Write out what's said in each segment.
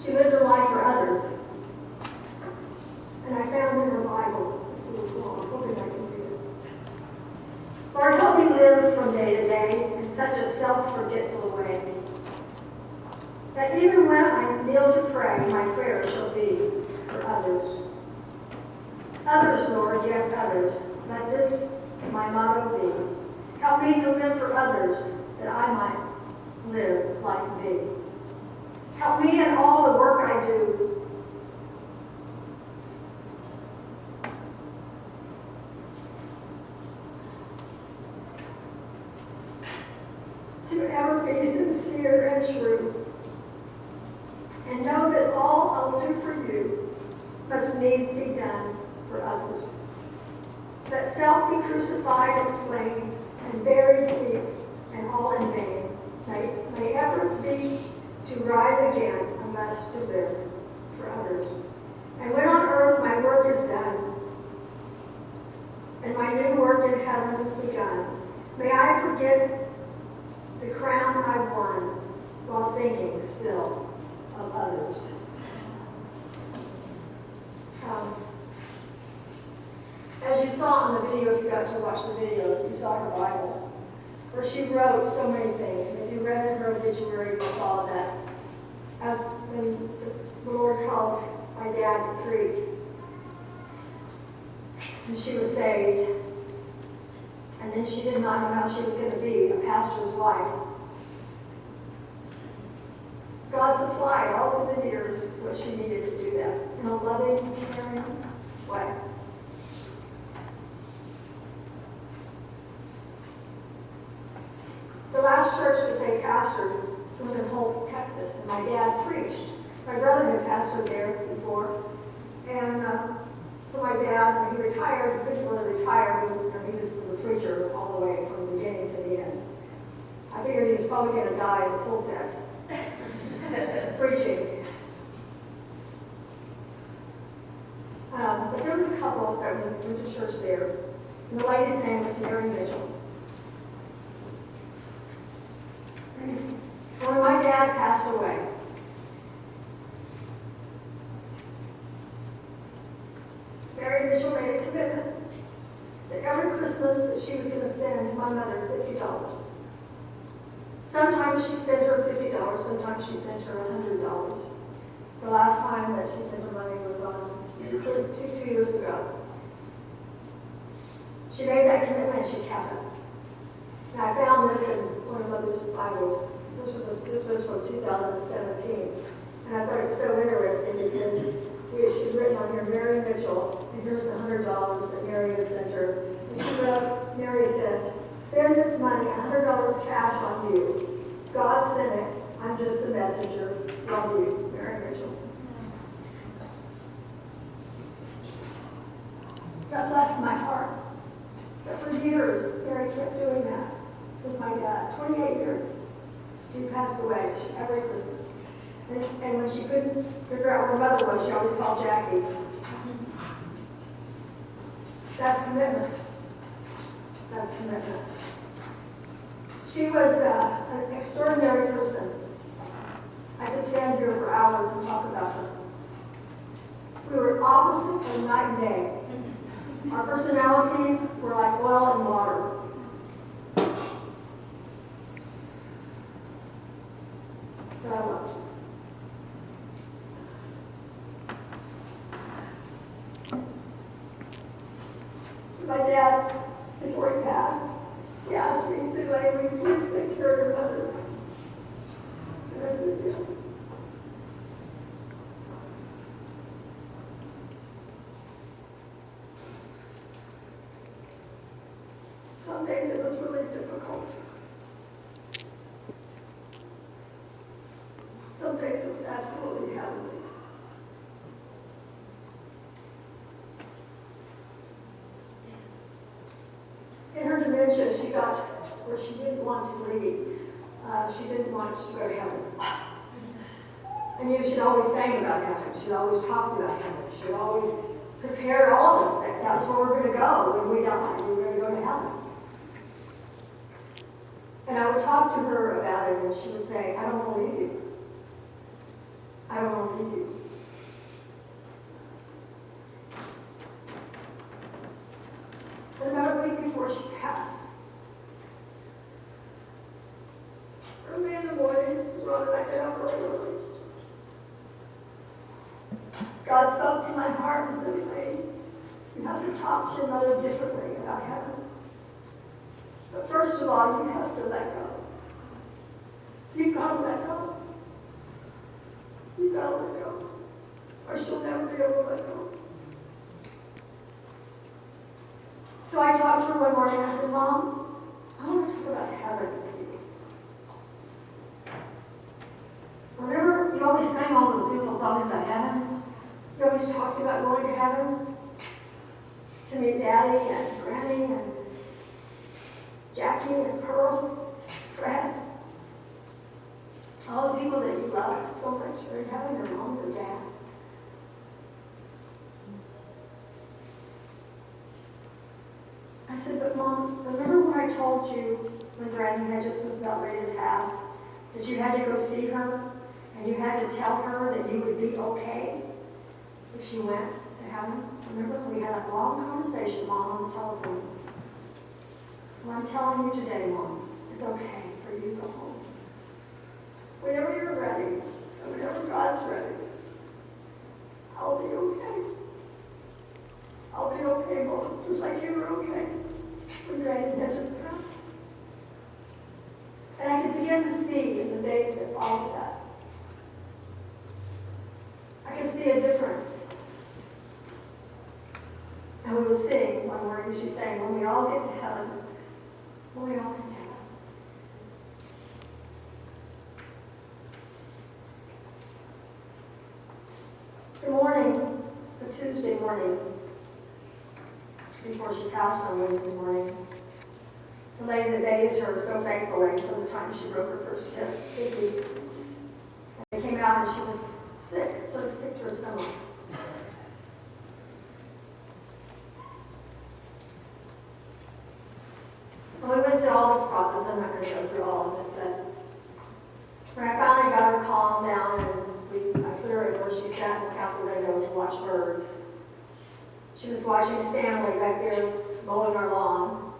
She lived her life for others. And I found in her Bible, this little poem, I'm hoping I can read it. Lord, help me live from day to day in such a self-forgetful way, that even when I kneel to pray, my prayer shall be for others. Others, Lord, yes, others. Let this my motto be. Help me to live for others, that I might live like thee. Help me in all the work I do. To ever be sincere and true, and know that all I'll do for you must needs be done for others. Let self be crucified and slain, and buried deep, and all in vain. May efforts be to rise again, unless to live for others. And when on earth my work is done, and my new work in heaven is begun, may I forget the crown I've won, while thinking still of others. As you saw in the video, if you got to watch the video, you saw her Bible, where she wrote so many things. If you read in her obituary, you saw that as when the Lord called my dad to preach, and she was saved, and then she did not know how she was going to be a pastor's wife. God supplied all of the years what she needed to do that in a loving, caring way. The last church that they pastored was in Holt, Texas, and my dad preached. My brother had pastored there before, and so my dad, when he retired, he couldn't really retire. He just was a preacher all the way from the beginning to the end. I figured he was probably going to die in the pulpit preaching. But there was a couple that went to church there, and the lady's name was Mary Mitchell. When my dad passed away, Mary Mitchell made a commitment that every Christmas that she was going to send my mother $50. Sometimes she sent her $50, sometimes she sent her $100. The last time that she sent her money was two years ago. She made that commitment and she kept it. And I found this in one of Mother's Bibles. This was from 2017. And I thought it was so interesting because she's written on here, Mary Mitchell, and here's the $100 that Mary had sent her. And she wrote, Mary said, spend this money, $100 cash on you. God sent it. I'm just the messenger. Love you, Mary Mitchell. That blessed my heart. But for years, Mary kept doing that. Since my dad, 28 years. She passed away every Christmas. And when she couldn't figure out where her mother was, she always called Jackie. That's commitment. That's commitment. She was an extraordinary person. I could stand here for hours and talk about her. We were opposite as night and day. Our personalities were like oil and water. But I loved her. My dad, before he passed, he asked me, he said, "Will you please take care of your mother?" And I said, "Yes." Some days it was really difficult. Some days it was absolutely heavenly. In her dementia, she got where she didn't want to leave. She didn't want to go to heaven. And she'd always sang about heaven. She'd always talked about heaven. She'd always prepare all of us that that's where we're going to go when we die. We're going to go to heaven. And I would talk to her about it, and she would say, "I don't want to leave you. I don't want to leave God spoke to my heart and said, "Wait, you have to talk to your mother differently about heaven. But first of all, you have to let go. You've got to let go. You've got to let go. Or she'll never be able to let go." So I talked to her one morning and I said, "Mom, I want to talk about heaven with you. Remember, you always sang all those beautiful songs about heaven? You always talked about going to heaven to meet Daddy and Granny and Jackie and Pearl, Fred, all the people that you love so much are in heaven, your mom, your dad." I said, "But Mom, remember when I told you when Granny had just was about ready to pass, that you had to go see her and you had to tell her that you would be okay if she went to heaven? Remember, we had a long conversation, Mom, on the telephone. Well, I'm telling you today, Mom, it's okay for you to go home. Whenever you're ready, and whenever God's ready, I'll be okay. I'll be okay, Mom, just like you were okay when Granny had just passed." And I could begin to see in the days that followed that, I could see a difference. And we would sing one morning, she sang, "When we all get to heaven, when we all get to heaven." The morning, the Tuesday morning, before she passed on Wednesday morning, the lady that bathed her so thankfully from the time she broke her first hip, Vicky, they came out and she was sick, so sick to her stomach. And we went through all this process. I'm not going to go through all of it, but when I finally got her calmed down and I put her in where she sat and looked out the window to watch birds, she was watching Stanley back there mowing our lawn.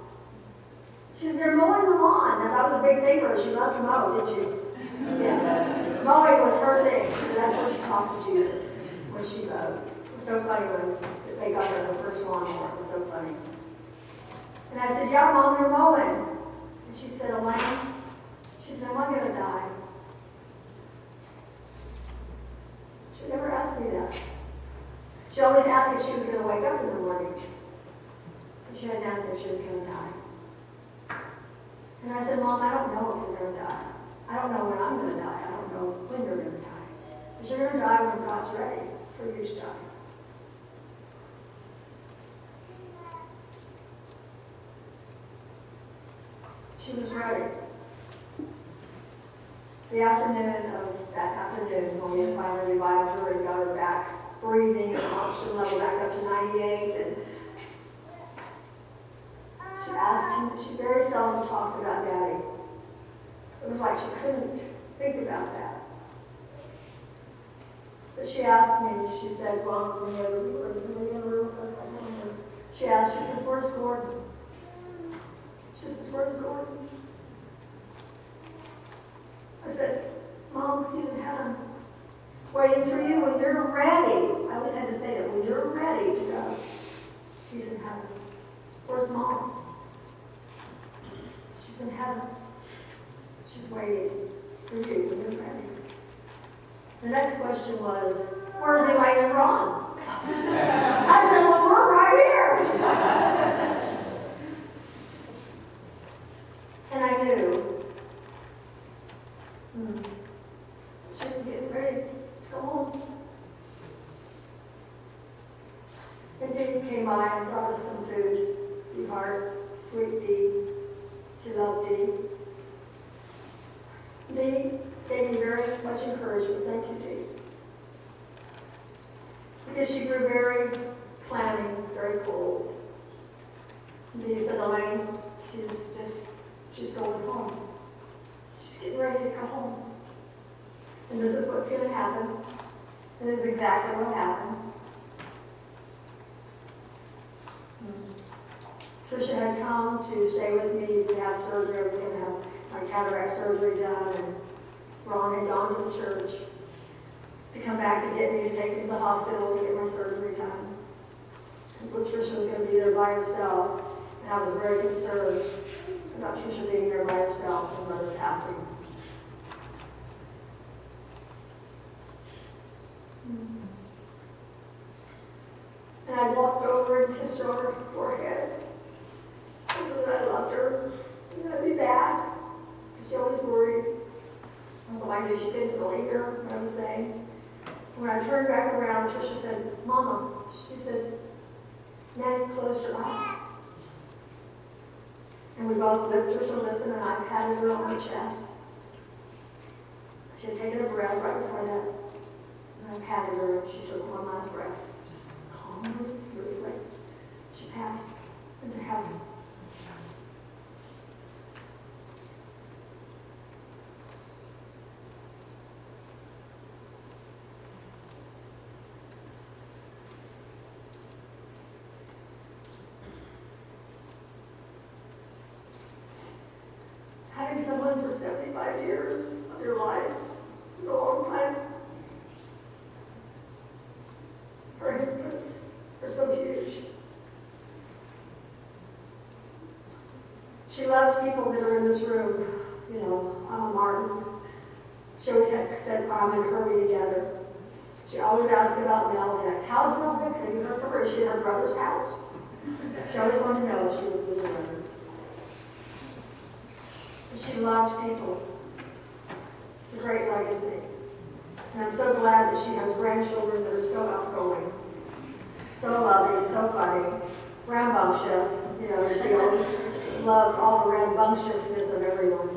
She said, "They're mowing the lawn." Now, that was a big thing for her. She loved to mow, didn't she? Yeah. Mowing was her thing. She said that's what she talked to Jesus when she mowed. It was so funny when they got her the first lawnmower. It was so funny. And I said, "Yeah, Mom, they're mowing." And she said, "Elaine," she said, "am I going to die?" She never asked me that. She always asked me if she was going to wake up in the morning. But she hadn't asked me if she was going to die. And I said, "Mom, I don't know if you're going to die. I don't know when I'm going to die. I don't know when you're going to die. But you're going to die when God's ready for you to die." She was ready. The afternoon of that afternoon, when we had finally revived her and got her back breathing and oxygen level back up to 98, and she asked him, she very seldom talked about Daddy. It was like she couldn't think about that. But she asked me, she said, "Well, she asked, she says, "Where's Gordon?" She says, "Where's Gordon?" I said, "Mom, he's in heaven, waiting for you when you're ready." I always had to say that, when you're ready to go, he's in heaven. "Where's Mom?" "She's in heaven. She's waiting for you when you're ready." The next question was, "Where's Elaine and Ron?" I said, "Well, we're right here." And I knew she was getting ready to go home. And Dee came by and brought us some food. Dee Hart, sweet Dee. She loved Dee. Dee gave me very much encouragement. Thank you, Dee. Because she grew very clammy, very cold. Dee said, "Elaine, she's going home. She's getting ready to go home. And this is what's going to happen." And this is exactly what happened. Tricia had come to stay with me to have surgery. I was going to have my cataract surgery done, and Ron had gone to the church. to come back to get me to take me to the hospital to get my surgery done. And Patricia was going to be there by herself, and I was very concerned about Tricia being there by herself and Mother passing. And I walked over and kissed her on her forehead. And that I loved her, and I'd be back. She always worried. Although I knew she didn't believe her, what I was saying. When I turned back around, Tricia said, Mama, she said, Nanny closed her eyes. And we both listened to listen, and I patted her on the chest. She had taken a breath right before that. And I patted her, and she took one last breath. Just calmly and smoothly. She passed into heaven. Having someone for 75 years of your life is a long time. Her influence are so huge. She loved people that are in this room. You know, Martin. She always said Prom and Kirby together. She always asked about Nell next. How's Nell next? Have you heard from her? Is she at her brother's house? She always wanted to know if she was with her brother. She loved people. It's a great legacy. And I'm so glad that she has grandchildren that are so outgoing, so loving, so funny, rambunctious. You know, she always loved all the rambunctiousness of everyone.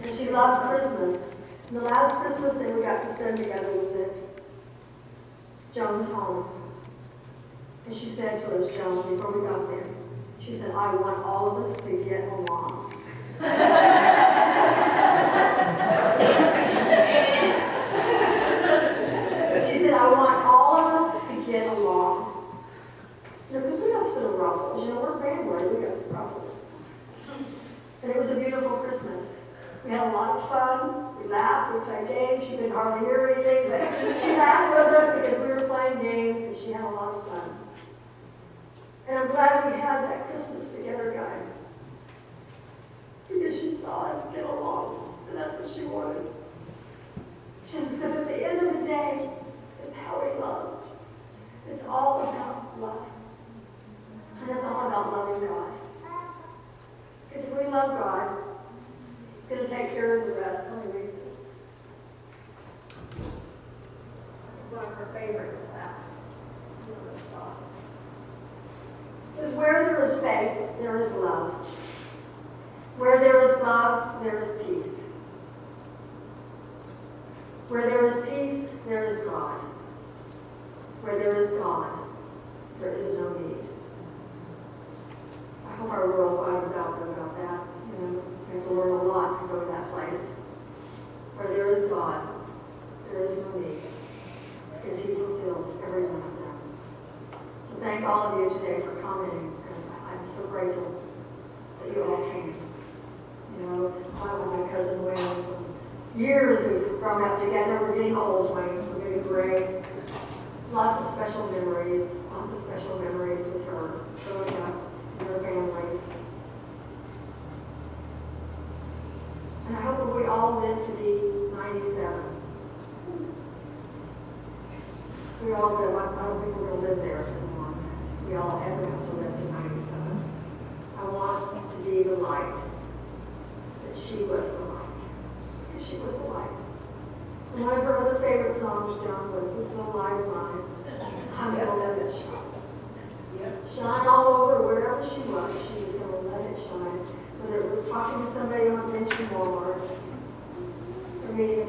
And she loved Christmas. And the last Christmas that we got to spend together was at Joan's home. And she said to us, Joan, before we got there, she said, I want all of us to get along. She said, I want all of us to get along. You know, because we have sort of ruffles. You know, we're family, we got ruffles. And it was a beautiful Christmas. We had a lot of fun. We laughed, we played games. She couldn't hardly hear anything, but she laughed with us because we were playing games, and she had a lot of fun. And I'm glad we had that Christmas together, guys. Because she saw us get along, and that's what she wanted. She says, because at the end of the day, it's how we love. It's all about love. And it's all about loving God. Because if we love God, He's going to take care of the rest. Let me read this. This is one of her favorite class. It says, where there is faith, there is love. Where there is love, there is peace. Where there is peace, there is God. Where there is God, there is no need. I hope our world finds out about that. You know, we have to learn a lot to go to that place. Where there is God, there is no need. Because He fulfills every one of them. So thank all of you today for coming. And I'm so grateful that you all came. You know, I and my cousin Wayne, for years we've grown up together. We're getting old, Wayne. We're getting gray. Lots of special memories with her growing up and her families. And I hope that we all live to be 97. We all live. I don't think we're going to live there as long as we all ever have to live to 97. I want to be the light. That she was the light. That she was the light. And one of her other favorite songs, John, was This Little Light of Mine. I'm going to let it shine. Shine all over wherever she was. She was going to let it shine. Whether it was talking to somebody on a bench in Walmart, or meeting